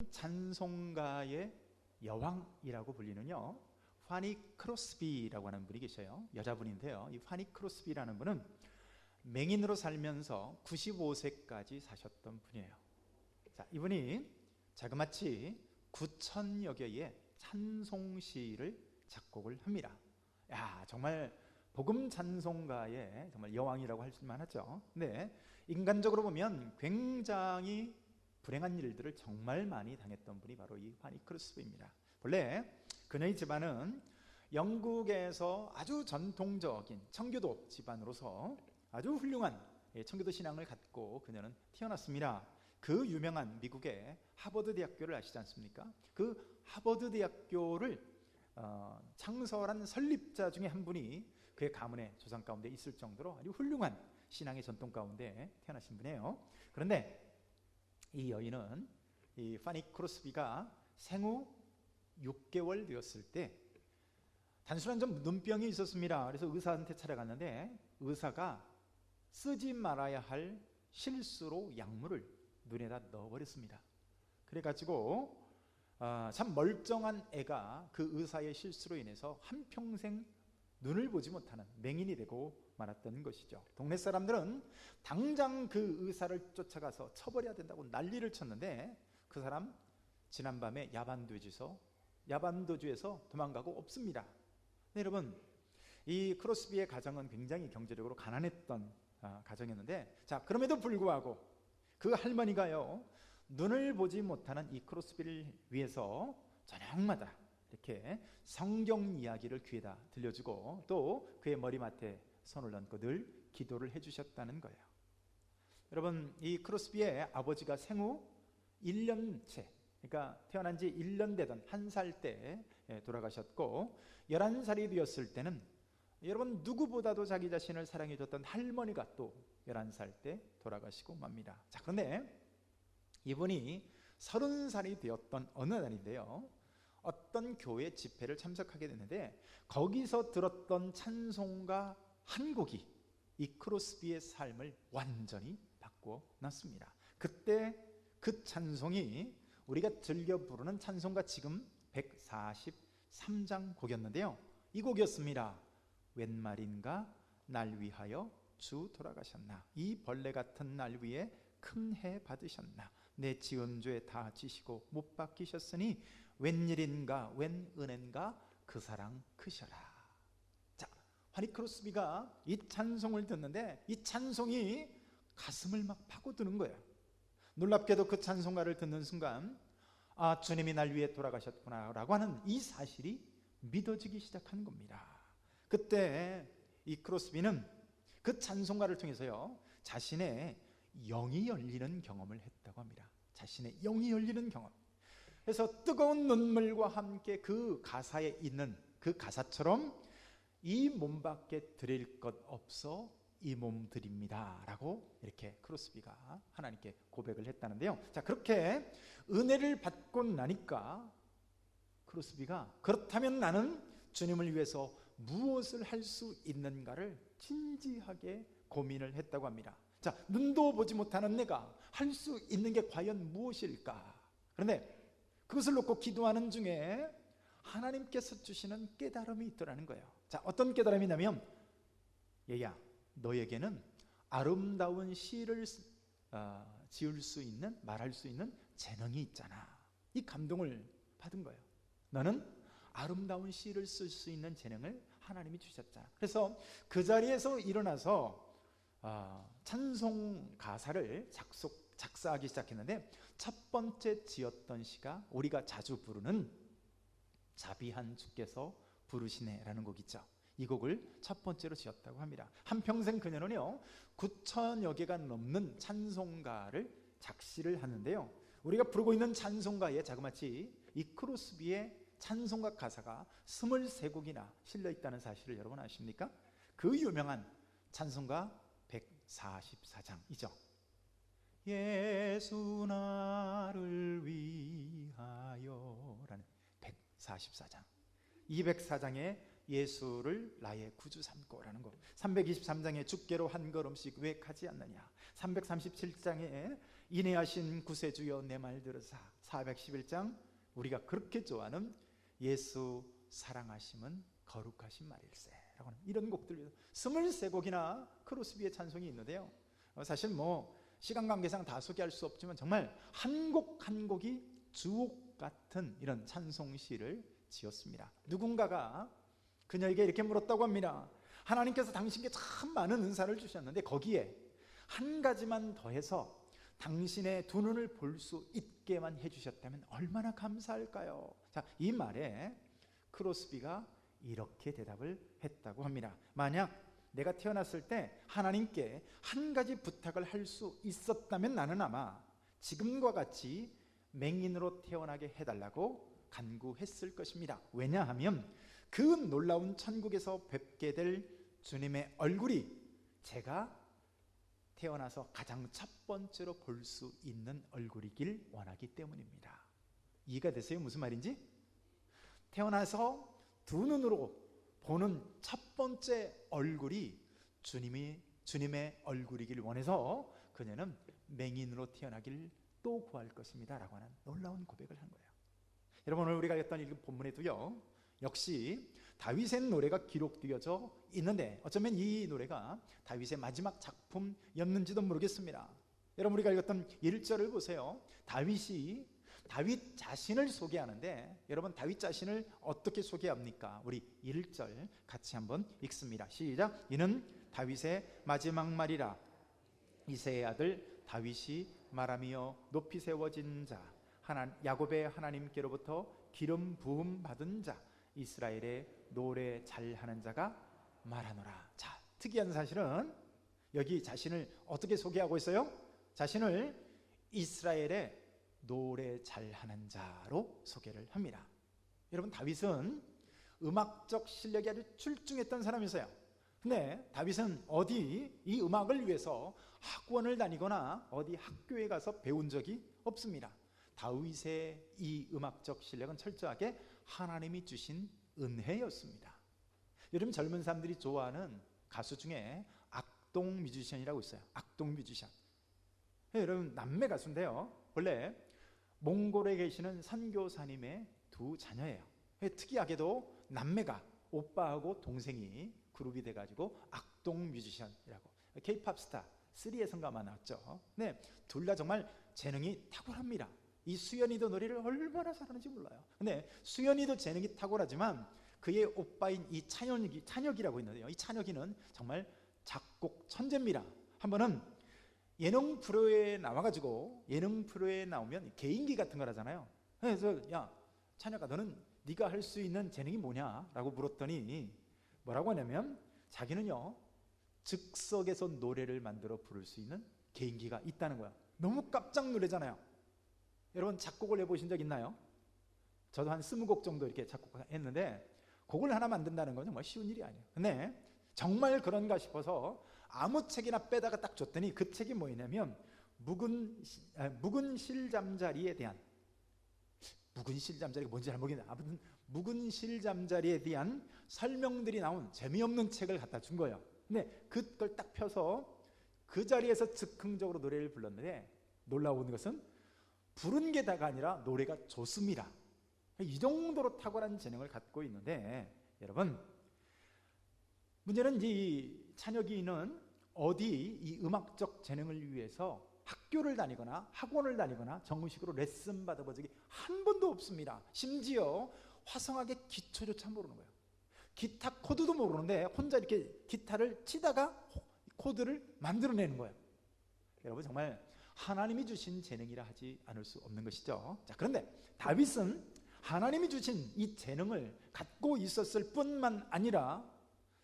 찬송가의 여왕이라고 불리는요, 파니 크로스비라고 하는 분이 계셔요. 여자분인데요, 이 파니 크로스비라는 분은 맹인으로 살면서 95세까지 사셨던 분이에요. 자, 이분이 자그마치 9,000여 개의 찬송시를 작곡을 합니다. 야, 정말 복음 찬송가의 정말 여왕이라고 할 수만 하죠. 근데 인간적으로 보면 굉장히 불행한 일들을 정말 많이 당했던 분이 바로 이 파니 크로스비입니다. 본래 그녀의 집안은 영국에서 아주 전통적인 청교도 집안으로서 아주 훌륭한 청교도 신앙을 갖고 그녀는 태어났습니다. 그 유명한 미국의 하버드 대학교를 아시지 않습니까? 그 하버드 대학교를 창설한 설립자 중에 한 분이 그의 가문의 조상 가운데 있을 정도로 아주 훌륭한 신앙의 전통 가운데 태어나신 분이에요. 그런데 이 여인은, 이 파니 크로스비가 생후 6개월 되었을 때 단순한 좀 눈병이 있었습니다. 그래서 의사한테 찾아갔는데 의사가 쓰지 말아야 할 실수로 약물을 눈에다 넣어버렸습니다. 그래가지고 참 멀쩡한 애가 그 의사의 실수로 인해서 한평생 눈을 보지 못하는 맹인이 되고 말았던 것이죠. 동네 사람들은 당장 그 의사를 쫓아가서 처벌해야 된다고 난리를 쳤는데 그 사람 지난밤에 야반도주에서 도망가고 없습니다. 네, 여러분, 이 크로스비의 가정은 굉장히 경제적으로 가난했던 가정이었는데, 자, 그럼에도 불구하고 그 할머니가요, 눈을 보지 못하는 이 크로스비를 위해서 저녁마다 이렇게 성경 이야기를 귀에다 들려주고 또 그의 머리맡에 손을 얹고 늘 기도를 해주셨다는 거예요. 여러분, 이 크로스비의 아버지가 생후 1년째, 그러니까 태어난 지 1년 되던 1살 때 돌아가셨고, 11살이 되었을 때는 여러분 누구보다도 자기 자신을 사랑해 줬던 할머니가 또 11살 때 돌아가시고 맙니다. 자, 그런데 이분이 30살이 되었던 어느 날인데요, 어떤 교회 집회를 참석하게 됐는데 거기서 들었던 찬송가 한 곡이 이 크로스비의 삶을 완전히 바꾸어 놨습니다. 그때 그 찬송이 우리가 즐겨 부르는 찬송가 지금 143장 곡이었는데요, 이 곡이었습니다. 웬 말인가 날 위하여 주 돌아가셨나, 이 벌레 같은 날 위에 큰 해 받으셨나, 내 지은 죄 다 지시고 못 박히셨으니 웬일인가 웬 은혜인가 그 사랑 크셔라. 자, 파니 크로스비가 이 찬송을 듣는데 이 찬송이 가슴을 막 파고드는 거예요. 놀랍게도 그 찬송가를 듣는 순간, 아, 주님이 날 위해 돌아가셨구나 라고 하는 이 사실이 믿어지기 시작한 겁니다. 그때 이 크로스비는 그 찬송가를 통해서요, 자신의 영이 열리는 경험을 했다고 합니다. 자신의 영이 열리는 경험. 그래서 뜨거운 눈물과 함께 그 가사에 있는 그 가사처럼 이 몸밖에 드릴 것 없어 이 몸 드립니다 라고 이렇게 크로스비가 하나님께 고백을 했다는데요. 자, 그렇게 은혜를 받고 나니까 크로스비가 그렇다면 나는 주님을 위해서 무엇을 할 수 있는가를 진지하게 고민을 했다고 합니다. 자, 눈도 보지 못하는 내가 할 수 있는 게 과연 무엇일까? 그런데 그것을 놓고 기도하는 중에 하나님께서 주시는 깨달음이 있더라는 거예요. 자, 어떤 깨달음이냐면, 얘야, 너에게는 아름다운 시를 지을 수 있는, 말할 수 있는 재능이 있잖아. 이 감동을 받은 거예요. 너는 아름다운 시를 쓸 수 있는 재능을 하나님이 주셨잖아. 그래서 그 자리에서 일어나서 찬송 가사를 작사하기 시작했는데, 첫 번째 지었던 시가 우리가 자주 부르는 자비한 주께서 부르시네 라는 곡이죠. 이 곡을 첫 번째로 지었다고 합니다. 한평생 그녀는요 9,000여 개가 넘는 찬송가를 작시를 하는데요, 우리가 부르고 있는 찬송가에 자그마치 이 크로스비의 찬송가 가사가 23곡이나 실려 있다는 사실을 여러분 아십니까? 그 유명한 찬송가 144장이죠. 예수 나를 위하여 라는 144장, 204장에 예수를 나의 구주 삼고라는 거. 323장에 주께로 한 걸음씩 왜 가지 않느냐. 337장에 인애하신 구세주여 내 말 들으사. 411장 우리가 그렇게 좋아하는 예수 사랑하심은 거룩하신 말일세 라고 하는 이런 곡들 23곡이나 크로스비의 찬송이 있는데요, 사실 시간 관계상 다 소개할 수 없지만 정말 한 곡 한 곡이 주옥 같은 이런 찬송시를 지었습니다. 누군가가 그녀에게 이렇게 물었다고 합니다. 하나님께서 당신께 참 많은 은사를 주셨는데 거기에 한 가지만 더해서 당신의 두 눈을 볼 수 있게만 해주셨다면 얼마나 감사할까요? 자, 이 말에 크로스비가 이렇게 대답을 했다고 합니다. 만약 내가 태어났을 때 하나님께 한 가지 부탁을 할 수 있었다면 나는 아마 지금과 같이 맹인으로 태어나게 해달라고 간구했을 것입니다. 왜냐하면 그 놀라운 천국에서 뵙게 될 주님의 얼굴이 제가 태어나서 가장 첫 번째로 볼 수 있는 얼굴이길 원하기 때문입니다. 이해가 되세요? 무슨 말인지? 태어나서 두 눈으로 보는 첫 번째 얼굴이 주님의 얼굴이길 원해서 그녀는 맹인으로 태어나길 또 구할 것입니다 라고 하는 놀라운 고백을 한 거예요. 여러분, 오늘 우리가 했던 이 본문에도요, 역시 다윗의 노래가 기록되어져 있는데 어쩌면 이 노래가 다윗의 마지막 작품이었는지도 모르겠습니다. 여러분, 우리가 읽었던 1절을 보세요. 다윗이 다윗 자신을 소개하는데, 여러분 다윗 자신을 어떻게 소개합니까? 우리 1절 같이 한번 읽습니다. 시작. 이는 다윗의 마지막 말이라. 이새의 아들 다윗이 말하며 높이 세워진 자, 야곱의 하나님께로부터 기름 부음 받은 자, 이스라엘의 노래 잘하는 자가 말하노라. 자, 특이한 사실은 여기 자신을 어떻게 소개하고 있어요? 자신을 이스라엘의 노래 잘하는 자로 소개를 합니다. 여러분, 다윗은 음악적 실력이 아주 출중했던 사람이었어요. 근데 다윗은 어디 이 음악을 위해서 학원을 다니거나 어디 학교에 가서 배운 적이 없습니다. 다윗의 이 음악적 실력은 철저하게 하나님이 주신 은혜였습니다. 요즘 젊은 사람들이 좋아하는 가수 중에 악동 뮤지션이라고 있어요. 악동 뮤지션. 여러분, 남매 가수인데요, 원래 몽골에 계시는 선교사님의 두 자녀예요. 특이하게도 남매가, 오빠하고 동생이 그룹이 돼가지고 악동 뮤지션이라고, K-팝 스타 3에선가 나왔죠. 네, 둘 다 정말 재능이 탁월합니다. 이 수연이도 노래를 얼마나 잘하는지 몰라요. 근데 수연이도 재능이 탁월하지만 그의 오빠인 이 찬혁이라고 있는데요, 이 찬혁이는 정말 작곡 천재입니다. 한 번은 예능 프로에 나와가지고, 예능 프로에 나오면 개인기 같은 걸 하잖아요. 그래서 야 찬혁아, 너는 네가 할 수 있는 재능이 뭐냐 라고 물었더니 뭐라고 하냐면 자기는요 즉석에서 노래를 만들어 부를 수 있는 개인기가 있다는 거야. 너무 깜짝 놀라잖아요. 여러분, 작곡을 해보신 적 있나요? 저도 한 20곡 정도 이렇게 작곡했는데 곡을 하나 만든다는 건 정말 쉬운 일이 아니에요. 근데 정말 그런가 싶어서 아무 책이나 빼다가 딱 줬더니 그 책이 뭐냐면 묵은 실잠자리에 대한, 묵은 실잠자리가 뭔지 잘 모르겠는데 아무튼 묵은 실잠자리에 대한 설명들이 나온 재미없는 책을 갖다 준 거예요. 근데 그걸 딱 펴서 그 자리에서 즉흥적으로 노래를 불렀는데 놀라운 것은 부른 게 다가 아니라 노래가 좋습니다. 이 정도로 탁월한 재능을 갖고 있는데, 여러분, 문제는 이 찬혁이는 어디 이 음악적 재능을 위해서 학교를 다니거나 학원을 다니거나 정식으로 레슨 받아본 적이 한 번도 없습니다. 심지어 화성하게 기초조차 모르는 거예요. 기타 코드도 모르는데 혼자 이렇게 기타를 치다가 코드를 만들어내는 거예요. 여러분, 정말 하나님이 주신 재능이라 하지 않을 수 없는 것이죠. 자, 그런데 다윗은 하나님이 주신 이 재능을 갖고 있었을 뿐만 아니라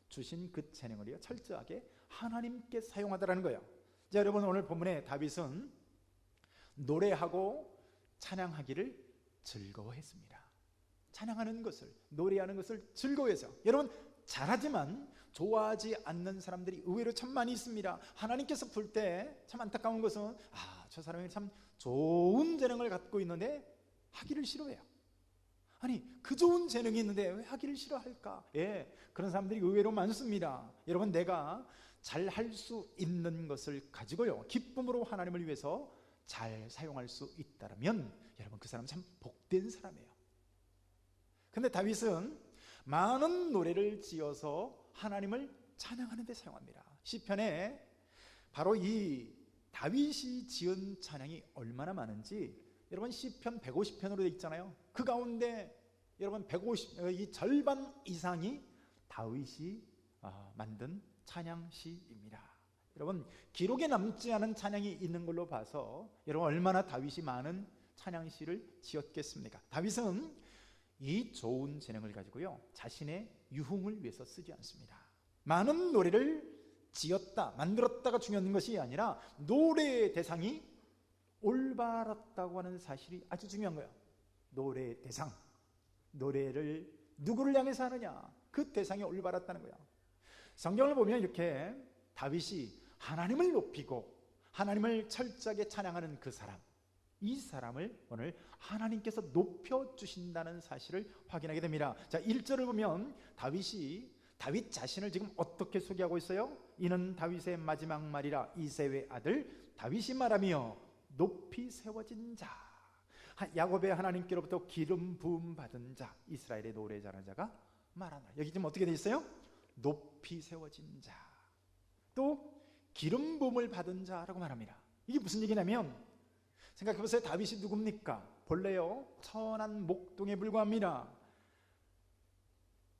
주신 그 재능을 철저하게 하나님께 사용하더라는 거예요. 자, 여러분, 오늘 본문에 다윗은 노래하고 찬양하기를 즐거워했습니다. 찬양하는 것을, 노래하는 것을 즐거워해서. 여러분, 잘하지만 좋아하지 않는 사람들이 의외로 참 많이 있습니다. 하나님께서 볼 때 참 안타까운 것은 저 사람이 참 좋은 재능을 갖고 있는데 하기를 싫어해요. 아니 그 좋은 재능이 있는데 왜 하기를 싫어할까? 예, 그런 사람들이 의외로 많습니다. 여러분, 내가 잘 할 수 있는 것을 가지고요 기쁨으로 하나님을 위해서 잘 사용할 수 있다면 여러분, 그 사람 참 복된 사람이에요. 근데 다윗은 많은 노래를 지어서 하나님을 찬양하는 데 사용합니다. 시편에 바로 이 다윗이 지은 찬양이 얼마나 많은지 여러분, 시편 150편으로 되어 있잖아요. 그 가운데 여러분 이 절반 이상이 다윗이 만든 찬양시입니다. 여러분, 기록에 남지 않은 찬양이 있는 걸로 봐서 여러분, 얼마나 다윗이 많은 찬양시를 지었겠습니까? 다윗은 이 좋은 재능을 가지고요 자신의 유흥을 위해서 쓰지 않습니다. 많은 노래를 지었다, 만들었다가 중요한 것이 아니라 노래의 대상이 올바랐다고 하는 사실이 아주 중요한 거예요. 노래의 대상, 노래를 누구를 향해서 하느냐, 그 대상이 올바랐다는 거예요. 성경을 보면 이렇게 다윗이 하나님을 높이고 하나님을 철저하게 찬양하는 그 사람, 이 사람을 오늘 하나님께서 높여주신다는 사실을 확인하게 됩니다. 자, 1절을 보면 다윗 자신을 지금 어떻게 소개하고 있어요? 이는 다윗의 마지막 말이라 이새의 아들 다윗이 말하며 높이 세워진 자, 야곱의 하나님께로부터 기름 부음 받은 자, 이스라엘의 노래 잘하는 자가 말하노라. 여기 지금 어떻게 되어 있어요? 높이 세워진 자, 또 기름 부음을 받은 자라고 말합니다. 이게 무슨 얘기냐면, 생각해보세요. 다윗이 누굽니까? 본래요 천한 목동에 불과합니다.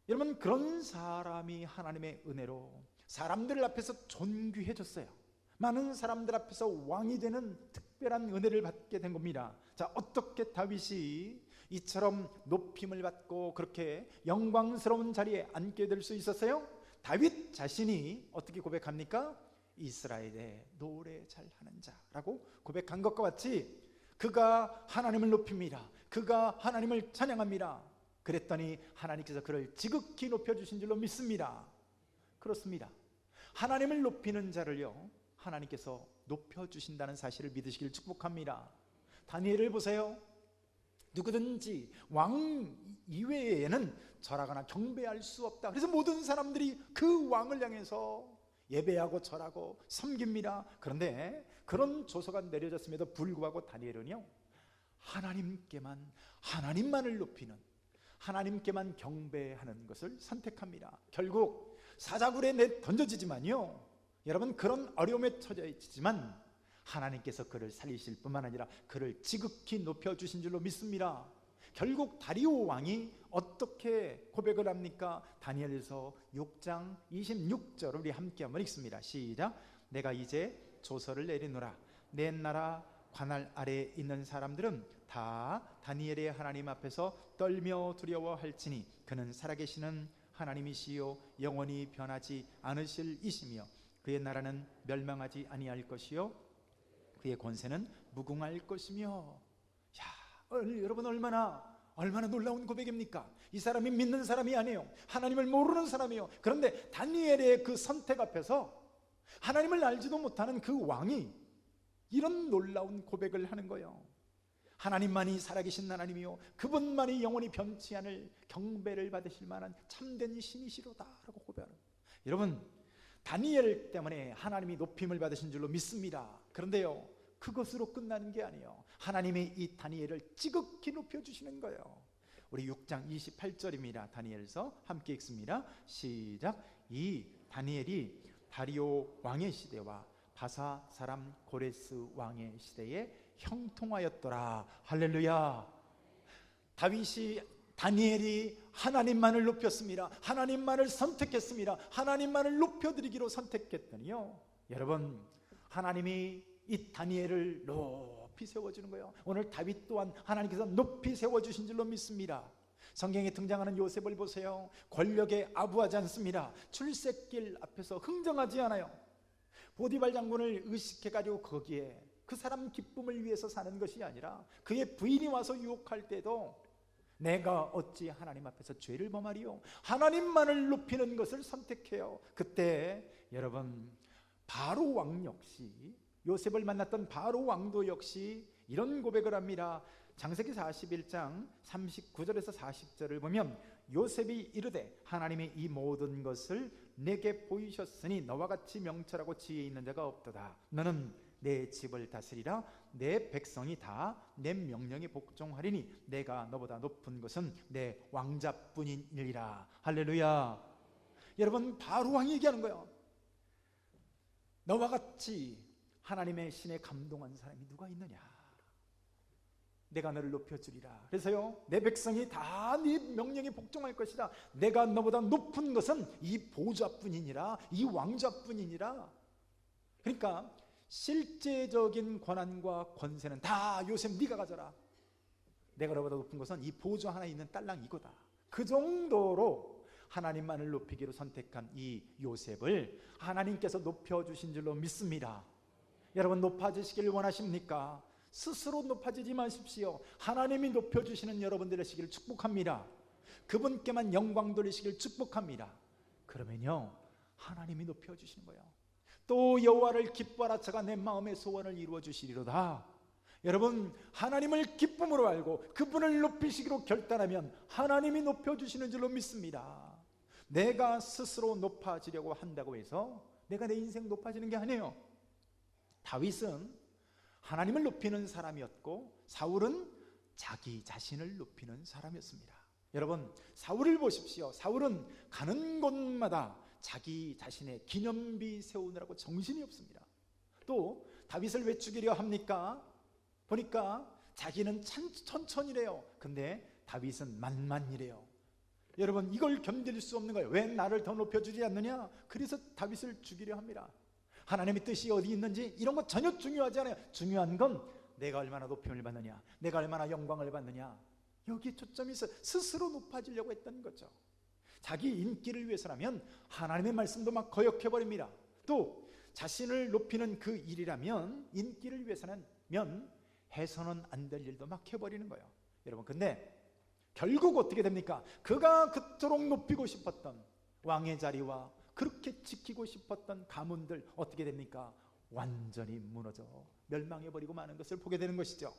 여러분, 그런 사람이 하나님의 은혜로 사람들 앞에서 존귀해졌어요. 많은 사람들 앞에서 왕이 되는 특별한 은혜를 받게 된 겁니다. 자, 어떻게 다윗이 이처럼 높임을 받고 그렇게 영광스러운 자리에 앉게 될 수 있었어요? 다윗 자신이 어떻게 고백합니까? 이스라엘의 노래 잘하는 자라고 고백한 것과 같이 그가 하나님을 높입니다. 그가 하나님을 찬양합니다. 그랬더니 하나님께서 그를 지극히 높여주신 줄로 믿습니다. 그렇습니다. 하나님을 높이는 자를요 하나님께서 높여주신다는 사실을 믿으시길 축복합니다. 다니엘을 보세요. 누구든지 왕 이외에는 절하거나 경배할 수 없다. 그래서 모든 사람들이 그 왕을 향해서 예배하고 절하고 섬깁니다. 그런데 그런 조서가 내려졌음에도 불구하고 다니엘은요 하나님만을 높이는, 하나님께만 경배하는 것을 선택합니다. 결국 사자굴에 던져지지만요 여러분, 그런 어려움에 처해지지만 하나님께서 그를 살리실 뿐만 아니라 그를 지극히 높여주신 줄로 믿습니다. 결국 다리오 왕이 어떻게 고백을 합니까? 다니엘서 6장 26절을 우리 함께 한번 읽습니다. 시작. 내가 이제 조서를 내리노라. 내 나라 관할 아래에 있는 사람들은 다 다니엘의 하나님 앞에서 떨며 두려워할지니 그는 살아계시는 하나님이시요 영원히 변하지 않으실 이시며 그의 나라는 멸망하지 아니할 것이요 그의 권세는 무궁할 것이며. 여러분, 얼마나 놀라운 고백입니까? 이 사람이 믿는 사람이 아니에요. 하나님을 모르는 사람이에요. 그런데 다니엘의 그 선택 앞에서 하나님을 알지도 못하는 그 왕이 이런 놀라운 고백을 하는 거예요. 하나님만이 살아계신 하나님이요 그분만이 영원히 변치 않을 경배를 받으실 만한 참된 신이시로다라고 고백하는. 여러분, 다니엘 때문에 하나님이 높임을 받으신 줄로 믿습니다. 그런데요 그것으로 끝나는 게 아니에요. 하나님이 이 다니엘을 지극히 높여주시는 거예요. 우리 6장 28절입니다. 다니엘서 함께 읽습니다. 시작. 이 다니엘이 다리오 왕의 시대와 바사 사람 고레스 왕의 시대에 형통하였더라. 할렐루야. 다니엘이 하나님만을 높였습니다. 하나님만을 선택했습니다. 하나님만을 높여드리기로 선택했더니요 여러분, 하나님이 이 다니엘을 높이 세워주는 거예요. 오늘 다윗 또한 하나님께서 높이 세워주신 줄로 믿습니다. 성경에 등장하는 요셉을 보세요. 권력에 아부하지 않습니다. 출세길 앞에서 흥정하지 않아요. 보디발 장군을 의식해가지고 거기에 그 사람 기쁨을 위해서 사는 것이 아니라 그의 부인이 와서 유혹할 때도 내가 어찌 하나님 앞에서 죄를 범하리요, 하나님만을 높이는 것을 선택해요. 그때 여러분, 바로 왕 역시, 요셉을 만났던 바로 왕도 역시 이런 고백을 합니다. 창세기 41장 39절에서 40절을 보면 요셉이 이르되 하나님의 이 모든 것을 내게 보이셨으니 너와 같이 명철하고 지혜 있는 자가 없도다. 너는 내 집을 다스리라. 내 백성이 다 내 명령에 복종하리니 내가 너보다 높은 것은 내 왕자뿐이니라. 할렐루야. 여러분, 바로 왕이 얘기하는 거예요. 너와 같이 하나님의 신에 감동한 사람이 누가 있느냐. 내가 너를 높여주리라. 그래서요, 내 백성이 다 네 명령에 복종할 것이다. 내가 너보다 높은 것은 이 보좌뿐이니라, 이 왕좌뿐이니라. 그러니까 실제적인 권한과 권세는 다 요셉 네가 가져라. 내가 너보다 높은 것은 이 보좌 하나 있는 딸랑 이거다. 그 정도로 하나님만을 높이기로 선택한 이 요셉을 하나님께서 높여주신 줄로 믿습니다. 여러분, 높아지시길 원하십니까? 스스로 높아지지 마십시오. 하나님이 높여주시는 여러분들 되시기를 축복합니다. 그분께만 영광 돌리시길 축복합니다. 그러면요, 하나님이 높여주시는 거예요. 또 여호와를 기뻐하라. 저가 내 마음의 소원을 이루어 주시리로다. 여러분, 하나님을 기쁨으로 알고 그분을 높이시기로 결단하면 하나님이 높여주시는 줄로 믿습니다. 내가 스스로 높아지려고 한다고 해서 내가 내 인생 높아지는 게 아니에요. 다윗은 하나님을 높이는 사람이었고 사울은 자기 자신을 높이는 사람이었습니다. 여러분, 사울을 보십시오. 사울은 가는 곳마다 자기 자신의 기념비 세우느라고 정신이 없습니다. 또 다윗을 왜 죽이려 합니까? 보니까 자기는 천천히래요. 근데 다윗은 만만이래요. 여러분, 이걸 견딜 수 없는 거예요. 왜 나를 더 높여주지 않느냐? 그래서 다윗을 죽이려 합니다. 하나님의 뜻이 어디 있는지 이런 거 전혀 중요하지 않아요. 중요한 건 내가 얼마나 높임을 받느냐, 내가 얼마나 영광을 받느냐, 여기에 초점이 있어. 스스로 높아지려고 했던 거죠. 자기 인기를 위해서라면 하나님의 말씀도 막 거역해버립니다. 또 자신을 높이는 그 일이라면, 인기를 위해서는 해서는 안 될 일도 막 해버리는 거예요. 여러분, 근데 결국 어떻게 됩니까? 그가 그토록 높이고 싶었던 왕의 자리와 그렇게 지키고 싶었던 가문들 어떻게 됩니까? 완전히 무너져 멸망해버리고 마는 것을 보게 되는 것이죠.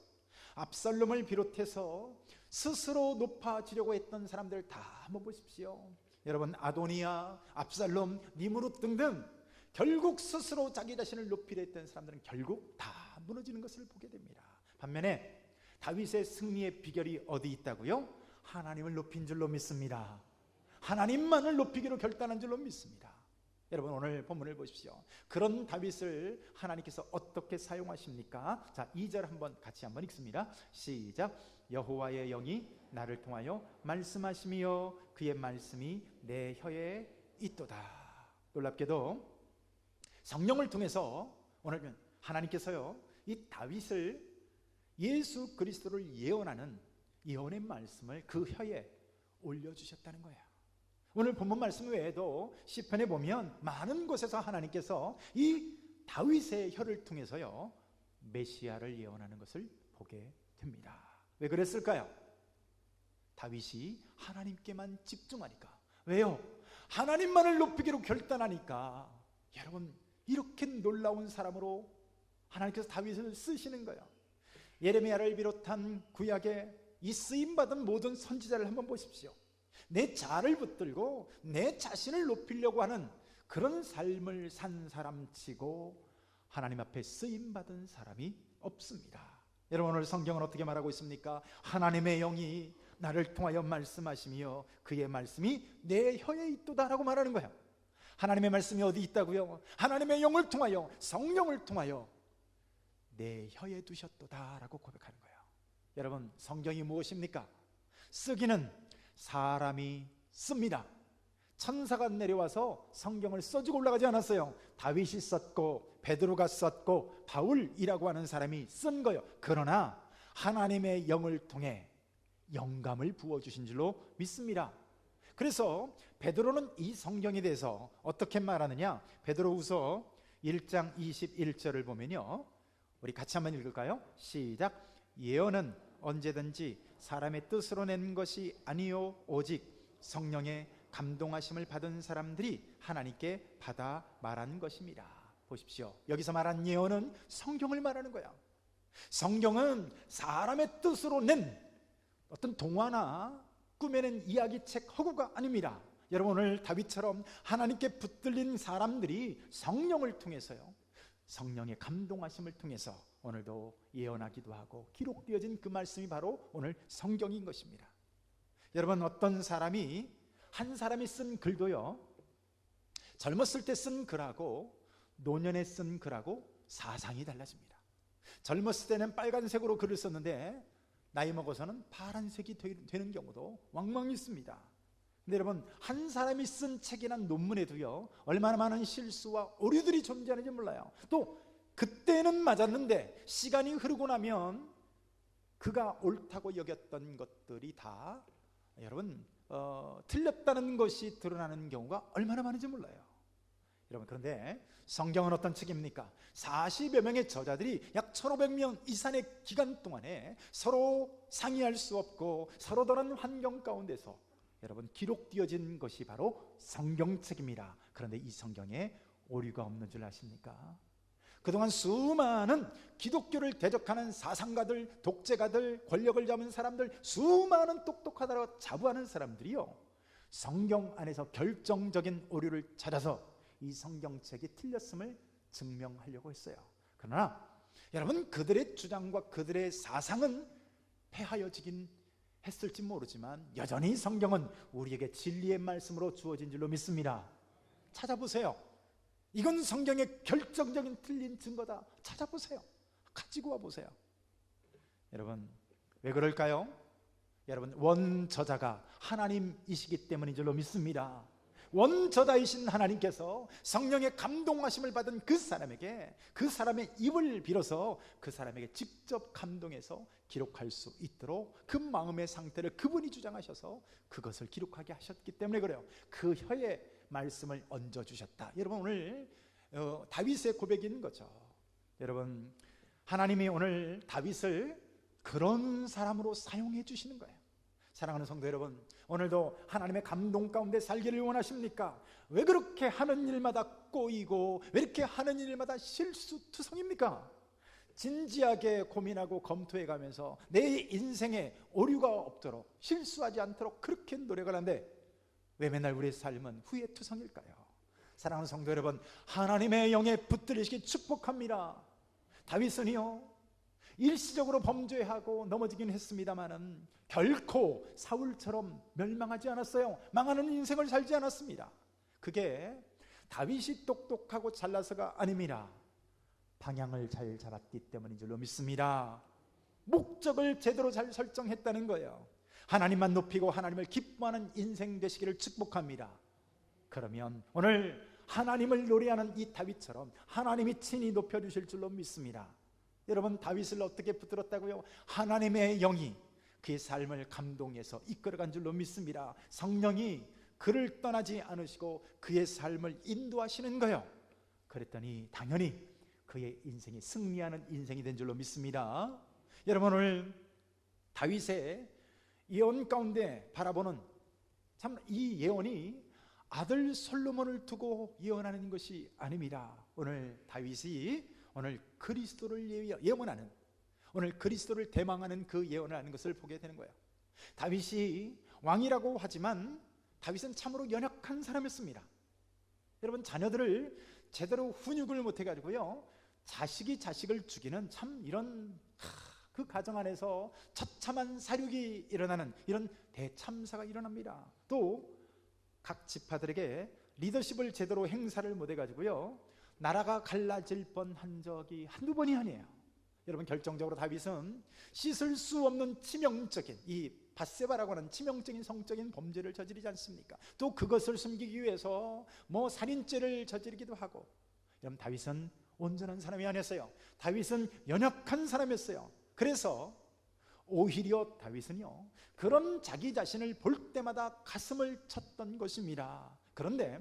압살롬을 비롯해서 스스로 높아지려고 했던 사람들 다 한번 보십시오. 여러분, 아도니아, 압살롬, 니므롯 등등 결국 스스로 자기 자신을 높이려 했던 사람들은 결국 다 무너지는 것을 보게 됩니다. 반면에 다윗의 승리의 비결이 어디 있다고요? 하나님을 높인 줄로 믿습니다. 하나님만을 높이기로 결단한 줄로 믿습니다. 여러분, 오늘 본문을 보십시오. 그런 다윗을 하나님께서 어떻게 사용하십니까? 자, 2절 같이 한번 읽습니다. 시작. 여호와의 영이 나를 통하여 말씀하시며 그의 말씀이 내 혀에 있도다. 놀랍게도 성령을 통해서 오늘 하나님께서요, 이 다윗을 예수 그리스도를 예언하는 예언의 말씀을 그 혀에 올려주셨다는 거예요. 오늘 본문 말씀 외에도 시편에 보면 많은 곳에서 하나님께서 이 다윗의 혀를 통해서요, 메시아를 예언하는 것을 보게 됩니다. 왜 그랬을까요? 다윗이 하나님께만 집중하니까. 왜요? 하나님만을 높이기로 결단하니까. 여러분, 이렇게 놀라운 사람으로 하나님께서 다윗을 쓰시는 거예요. 예레미야를 비롯한 구약에 이 쓰임받은 모든 선지자를 한번 보십시오. 내 자아를 붙들고 내 자신을 높이려고 하는 그런 삶을 산 사람치고 하나님 앞에 쓰임받은 사람이 없습니다. 여러분, 오늘 성경은 어떻게 말하고 있습니까? 하나님의 영이 나를 통하여 말씀하시며 그의 말씀이 내 혀에 있도다라고 말하는 거예요. 하나님의 말씀이 어디 있다고요? 하나님의 영을 통하여, 성령을 통하여 내 혀에 두셨도다라고 고백하는 거예요. 여러분, 성경이 무엇입니까? 쓰기는 사람이 씁니다. 천사가 내려와서 성경을 써주고 올라가지 않았어요. 다윗이 썼고 베드로가 썼고 바울이라고 하는 사람이 쓴 거예요. 그러나 하나님의 영을 통해 영감을 부어주신 줄로 믿습니다. 그래서 베드로는 이 성경에 대해서 어떻게 말하느냐? 베드로후서 1장 21절을 보면요, 우리 같이 한번 읽을까요? 시작. 예언은 언제든지 사람의 뜻으로 낸 것이 아니요 오직 성령의 감동하심을 받은 사람들이 하나님께 받아 말한 것입니다. 보십시오. 여기서 말한 예언은 성경을 말하는 거야. 성경은 사람의 뜻으로 낸 어떤 동화나 꾸며낸 이야기책 허구가 아닙니다. 여러분, 오늘 다윗처럼 하나님께 붙들린 사람들이 성령을 통해서요, 성령의 감동하심을 통해서 오늘도 예언하기도 하고 기록되어진 그 말씀이 바로 오늘 성경인 것입니다. 여러분, 어떤 사람이, 한 사람이 쓴 글도요, 젊었을 때 쓴 글하고 노년에 쓴 글하고 사상이 달라집니다. 젊었을 때는 빨간색으로 글을 썼는데 나이 먹어서는 파란색이 되는 경우도 왕왕 있습니다. 근데 여러분, 한 사람이 쓴 책이나 논문에도요, 얼마나 많은 실수와 오류들이 존재하는지 몰라요. 또 그때는 맞았는데 시간이 흐르고 나면 그가 옳다고 여겼던 것들이 다 여러분 틀렸다는 것이 드러나는 경우가 얼마나 많은지 몰라요. 여러분, 그런데 성경은 어떤 책입니까? 40여 명의 저자들이 약 1500명 이상의 기간 동안에 서로 상의할 수 없고 서로 다른 환경 가운데서 여러분 기록되어진 것이 바로 성경책입니다. 그런데 이 성경에 오류가 없는 줄 아십니까? 그동안 수많은 기독교를 대적하는 사상가들, 독재가들, 권력을 잡은 사람들, 수많은 똑똑하다고 자부하는 사람들이요, 성경 안에서 결정적인 오류를 찾아서 이 성경책이 틀렸음을 증명하려고 했어요. 그러나 여러분, 그들의 주장과 그들의 사상은 폐하여지긴 했을지 모르지만 여전히 성경은 우리에게 진리의 말씀으로 주어진 줄로 믿습니다. 찾아보세요. 이건 성경의 결정적인 틀린 증거다. 찾아보세요. 가지고 와보세요. 여러분, 왜 그럴까요? 여러분, 원저자가 하나님이시기 때문인 줄로 믿습니다. 원저자이신 하나님께서 성령의 감동하심을 받은 그 사람에게, 그 사람의 입을 빌어서 그 사람에게 직접 감동해서 기록할 수 있도록 그 마음의 상태를 그분이 주장하셔서 그것을 기록하게 하셨기 때문에 그래요. 그 혀에 말씀을 얹어주셨다. 여러분, 오늘 다윗의 고백이 있는 거죠. 여러분, 하나님이 오늘 다윗을 그런 사람으로 사용해 주시는 거예요. 사랑하는 성도 여러분, 오늘도 하나님의 감동 가운데 살기를 원하십니까? 왜 그렇게 하는 일마다 꼬이고 왜 이렇게 하는 일마다 실수투성입니까? 진지하게 고민하고 검토해 가면서 내 인생에 오류가 없도록, 실수하지 않도록 그렇게 노력을 하는데 왜 맨날 우리의 삶은 후회투성일까요? 사랑하는 성도 여러분, 하나님의 영에 붙들리시기 축복합니다. 다윗은요, 일시적으로 범죄하고 넘어지긴 했습니다마는 결코 사울처럼 멸망하지 않았어요. 망하는 인생을 살지 않았습니다. 그게 다윗이 똑똑하고 잘나서가 아닙니다. 방향을 잘 잡았기 때문인 줄로 믿습니다. 목적을 제대로 잘 설정했다는 거예요. 하나님만 높이고 하나님을 기뻐하는 인생 되시기를 축복합니다. 그러면 오늘 하나님을 노래하는 이 다윗처럼 하나님이 친히 높여주실 줄로 믿습니다. 여러분, 다윗을 어떻게 붙들었다고요? 하나님의 영이 그의 삶을 감동해서 이끌어간 줄로 믿습니다. 성령이 그를 떠나지 않으시고 그의 삶을 인도하시는 거예요. 그랬더니 당연히 그의 인생이 승리하는 인생이 된 줄로 믿습니다. 여러분, 오늘 다윗의 예언 가운데 바라보는 참 이 예언이 아들 솔로몬을 두고 예언하는 것이 아닙니다. 오늘 다윗이 오늘 그리스도를 예언하는, 오늘 그리스도를 대망하는 그 예언을 하는 것을 보게 되는 거예요. 다윗이 왕이라고 하지만 다윗은 참으로 연약한 사람이었습니다. 여러분, 자녀들을 제대로 훈육을 못해가지고요, 자식이 자식을 죽이는 참 이런 그 가정 안에서 처참한 사륙이 일어나는 이런 대참사가 일어납니다. 또 각 지파들에게 리더십을 제대로 행사를 못해가지고요, 나라가 갈라질 뻔한 적이 한두 번이 아니에요. 여러분, 결정적으로 다윗은 씻을 수 없는 치명적인 이 밧세바라고 하는 치명적인 성적인 범죄를 저지르지 않습니까? 또 그것을 숨기기 위해서 살인죄를 저지르기도 하고. 여러분, 다윗은 온전한 사람이 아니었어요. 다윗은 연약한 사람이었어요. 그래서 오히려 다윗은요, 그런 자기 자신을 볼 때마다 가슴을 쳤던 것입니다. 그런데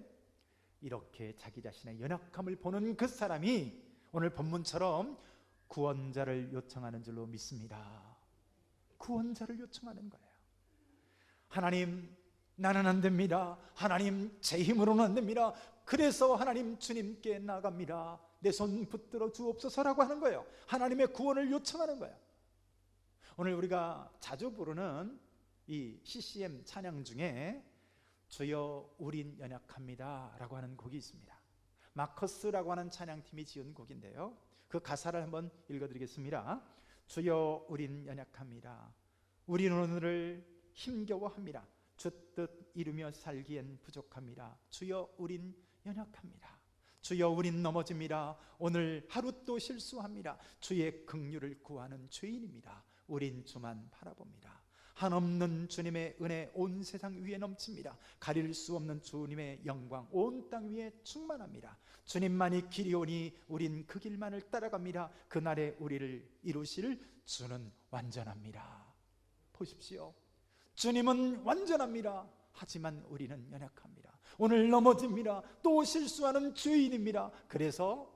이렇게 자기 자신의 연약함을 보는 그 사람이 오늘 본문처럼 구원자를 요청하는 줄로 믿습니다. 구원자를 요청하는 거예요. 하나님, 나는 안 됩니다. 하나님, 제 힘으로는 안 됩니다. 그래서 하나님 주님께 나갑니다. 내 손 붙들어 주옵소서라고 하는 거예요. 하나님의 구원을 요청하는 거예요. 오늘 우리가 자주 부르는 이 CCM 찬양 중에 주여 우린 연약합니다 라고 하는 곡이 있습니다. 마커스라고 하는 찬양팀이 지은 곡인데요, 그 가사를 한번 읽어드리겠습니다. 주여 우린 연약합니다. 우리는 오늘을 힘겨워합니다. 주 뜻 이루며 살기엔 부족합니다. 주여 우린 연약합니다. 주여 우린 넘어집니다. 오늘 하루 또 실수합니다. 주의 긍휼을 구하는 죄인입니다. 우린 주만 바라봅니다. 한없는 주님의 은혜 온 세상 위에 넘칩니다. 가릴 수 없는 주님의 영광 온 땅 위에 충만합니다. 주님만이 길이오니 우린 그 길만을 따라갑니다. 그날에 우리를 이루실 주는 완전합니다. 보십시오. 주님은 완전합니다. 하지만 우리는 연약합니다. 오늘 넘어집니다. 또 실수하는 죄인입니다. 그래서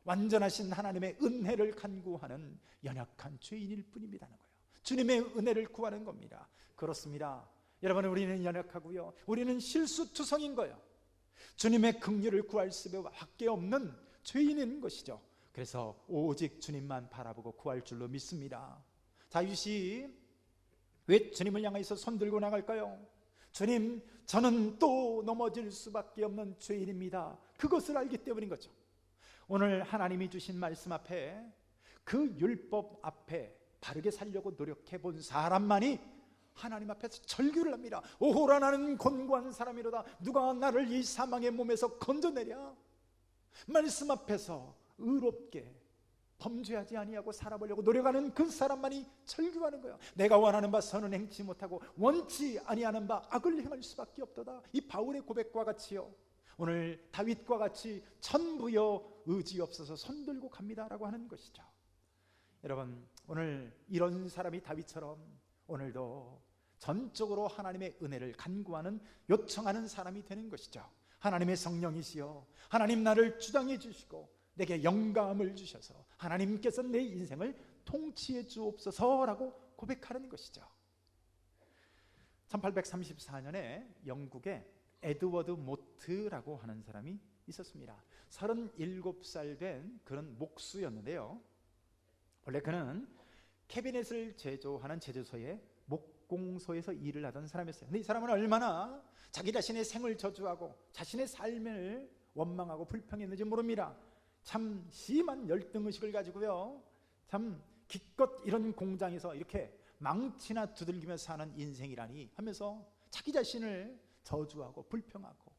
완전하신 하나님의 은혜를 간구하는 연약한 죄인일 뿐입니다는 거예요. 주님의 은혜를 구하는 겁니다. 그렇습니다. 여러분, 우리는 연약하고요, 우리는 실수투성인 거예요. 주님의 긍휼을 구할 수밖에 없는 죄인인 것이죠. 그래서 오직 주님만 바라보고 구할 줄로 믿습니다. 다윗이 왜 주님을 향해서 손 들고 나갈까요? 주님, 저는 또 넘어질 수밖에 없는 죄인입니다. 그것을 알기 때문인 거죠. 오늘 하나님이 주신 말씀 앞에, 그 율법 앞에 바르게 살려고 노력해 본 사람만이 하나님 앞에서 절규를 합니다. 오호라, 나는 곤고한 사람이로다. 누가 나를 이 사망의 몸에서 건져내랴. 말씀 앞에서 의롭게 범죄하지 아니하고 살아보려고 노력하는 그 사람만이 절규하는 거예요. 내가 원하는 바 선은 행치 못하고 원치 아니하는 바 악을 행할 수밖에 없도다. 이 바울의 고백과 같이요, 오늘 다윗과 같이 천부여 의지 없어서 손 들고 갑니다라고 하는 것이죠. 여러분, 오늘 이런 사람이 다윗처럼 오늘도 전적으로 하나님의 은혜를 간구하는, 요청하는 사람이 되는 것이죠. 하나님의 성령이시여, 하나님 나를 주장해 주시고 내게 영감을 주셔서 하나님께서 내 인생을 통치해 주옵소서라고 고백하는 것이죠. 1834년에 영국에 에드워드 모트라고 하는 사람이 있었습니다. 37살 된 그런 목수였는데요, 원래 그는 캐비넷을 제조하는 제조소의 목공소에서 일을 하던 사람이었어요. 근데 이 사람은 얼마나 자기 자신의 생을 저주하고 자신의 삶을 원망하고 불평했는지 모릅니다. 참 심한 열등의식을 가지고요, 참 기껏 이런 공장에서 이렇게 망치나 두들기며 사는 인생이라니 하면서 자기 자신을 저주하고 불평하고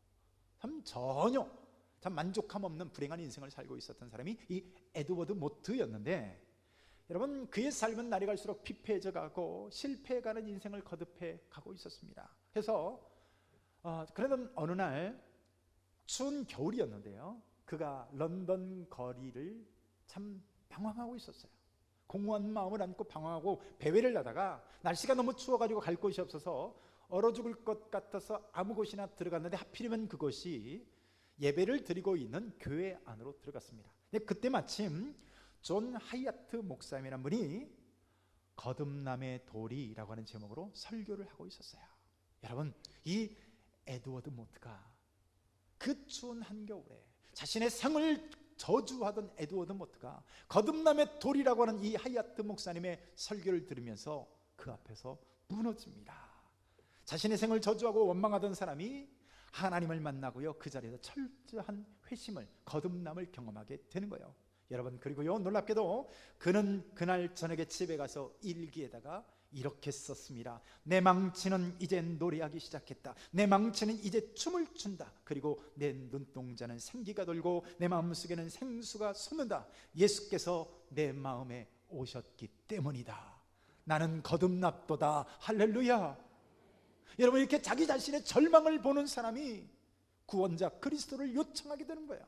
참 전혀 참 만족함 없는 불행한 인생을 살고 있었던 사람이 이 에드워드 모트였는데, 여러분, 그의 삶은 날이 갈수록 피폐해져 가고 실패해가는 인생을 거듭해 가고 있었습니다. 그래서 그러던 어느 날 추운 겨울이었는데요, 그가 런던 거리를 참 방황하고 있었어요. 공허한 마음을 안고 방황하고 배회를 하다가 날씨가 너무 추워가지고 갈 곳이 없어서 얼어 죽을 것 같아서 아무 곳이나 들어갔는데 하필이면 그것이 예배를 드리고 있는 교회 안으로 들어갔습니다. 그때 마침 존 하이아트 목사님이라는 분이 거듭남의 도리라고 하는 제목으로 설교를 하고 있었어요. 여러분, 이 에드워드 모트가 그 추운 한겨울에 자신의 생을 저주하던 에드워드 모트가 거듭남의 도리라고 하는 이 하이아트 목사님의 설교를 들으면서 그 앞에서 무너집니다. 자신의 생을 저주하고 원망하던 사람이 하나님을 만나고요, 그 자리에서 철저한 회심을, 거듭남을 경험하게 되는 거예요. 여러분, 그리고요, 놀랍게도 그는 그날 저녁에 집에 가서 일기에다가 이렇게 썼습니다. 내 망치는 이제 노래하기 시작했다. 내 망치는 이제 춤을 춘다. 그리고 내 눈동자는 생기가 돌고 내 마음속에는 생수가 솟는다. 예수께서 내 마음에 오셨기 때문이다. 나는 거듭났도다. 할렐루야. 여러분, 이렇게 자기 자신의 절망을 보는 사람이 구원자 그리스도를 요청하게 되는 거예요.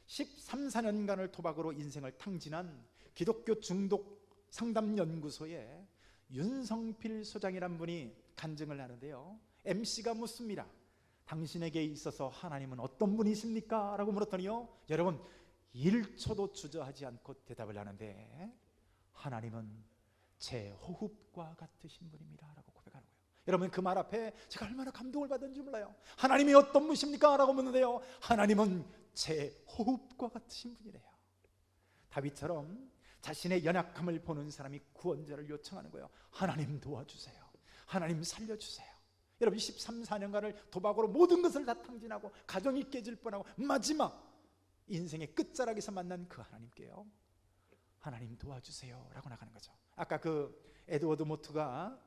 13, 14년간을 도박으로 인생을 탕진한 기독교 중독 상담연구소에 윤성필 소장이란 분이 간증을 하는데요, MC가 묻습니다. 당신에게 있어서 하나님은 어떤 분이십니까? 라고 물었더니요, 여러분 1초도 주저하지 않고 대답을 하는데, 하나님은 제 호흡과 같으신 분입니다 라고 고백하는 거예요. 여러분, 그 말 앞에 제가 얼마나 감동을 받았는지 몰라요. 하나님이 어떤 분이십니까? 라고 묻는데요, 하나님은 제 호흡과 같으신 분이래요. 다윗처럼 자신의 연약함을 보는 사람이 구원자를 요청하는 거예요. 하나님 도와주세요. 하나님 살려주세요. 여러분, 13, 14년간을 도박으로 모든 것을 다 탕진하고 가정이 깨질 뻔하고 마지막 인생의 끝자락에서 만난 그 하나님께요, 하나님 도와주세요 라고 나가는 거죠. 아까 그 에드워드 모트가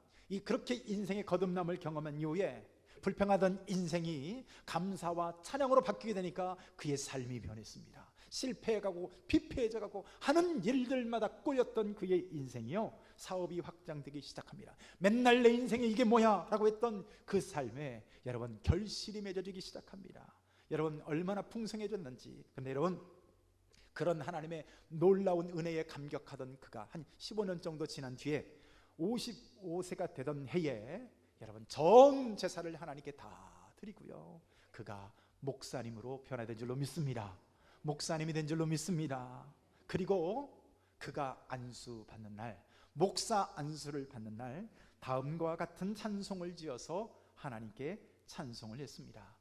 그렇게 인생의 거듭남을 경험한 이후에 불평하던 인생이 감사와 찬양으로 바뀌게 되니까 그의 삶이 변했습니다. 실패해가고 피폐해져가고 하는 일들마다 꼬였던 그의 인생이요, 사업이 확장되기 시작합니다. 맨날 내 인생에 이게 뭐야 라고 했던 그 삶에 여러분 결실이 맺어지기 시작합니다. 여러분, 얼마나 풍성해졌는지. 근데 여러분, 그런 하나님의 놀라운 은혜에 감격하던 그가 한 15년 정도 지난 뒤에 55세가 되던 해에 여러분 전 재산을 하나님께 다 드리고요, 그가 목사님으로 변화된 줄로 믿습니다. 목사님이 된 줄로 믿습니다. 그리고 그가 안수 받는 날, 목사 안수를 받는 날, 다음과 같은 찬송을 지어서 하나님께 찬송을 했습니다.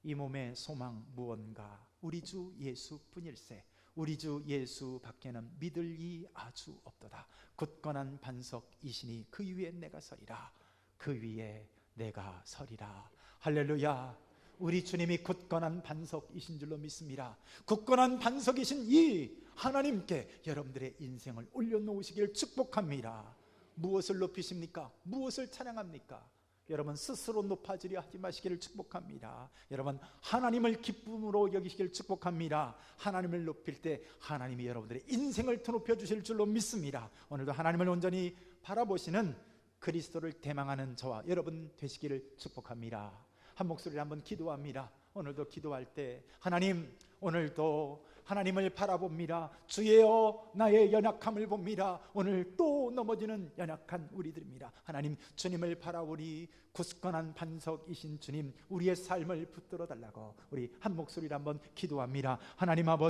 이 몸의 소망 무언가 우리 주 예수뿐일세. 우리 주 예수 밖에는 믿을 이 아주 없도다. 굳건한 반석이시니 그 위에 내가 서리라. 그 위에 내가 서리라. 할렐루야. 우리 주님이 굳건한 반석이신 줄로 믿습니다. 굳건한 반석이신 이 하나님께 여러분들의 인생을 올려놓으시길 축복합니다. 무엇을 높이십니까? 무엇을 찬양합니까? 여러분, 스스로 높아지려 하지 마시기를 축복합니다. 여러분, 하나님을 기쁨으로 여기시기를 축복합니다. 하나님을 높일 때 하나님이 여러분들의 인생을 드높여 주실 줄로 믿습니다. 오늘도 하나님을 온전히 바라보시는 그리스도를 대망하는 저와 여러분 되시기를 축복합니다. 한 목소리로 한번 기도합니다. 오늘도 기도할 때 하나님, 오늘도 하나님을 바라봅니다. 주여, 나의 연약함을 봅니다. 오늘 또 넘어지는 연약한 우리들입니다. 하나님, 주님을 바라보니 굳건한 반석이신 주님, 우리의 삶을 붙들어 달라고 우리 한 목소리로 한번 기도합니다. 하나님 아버지,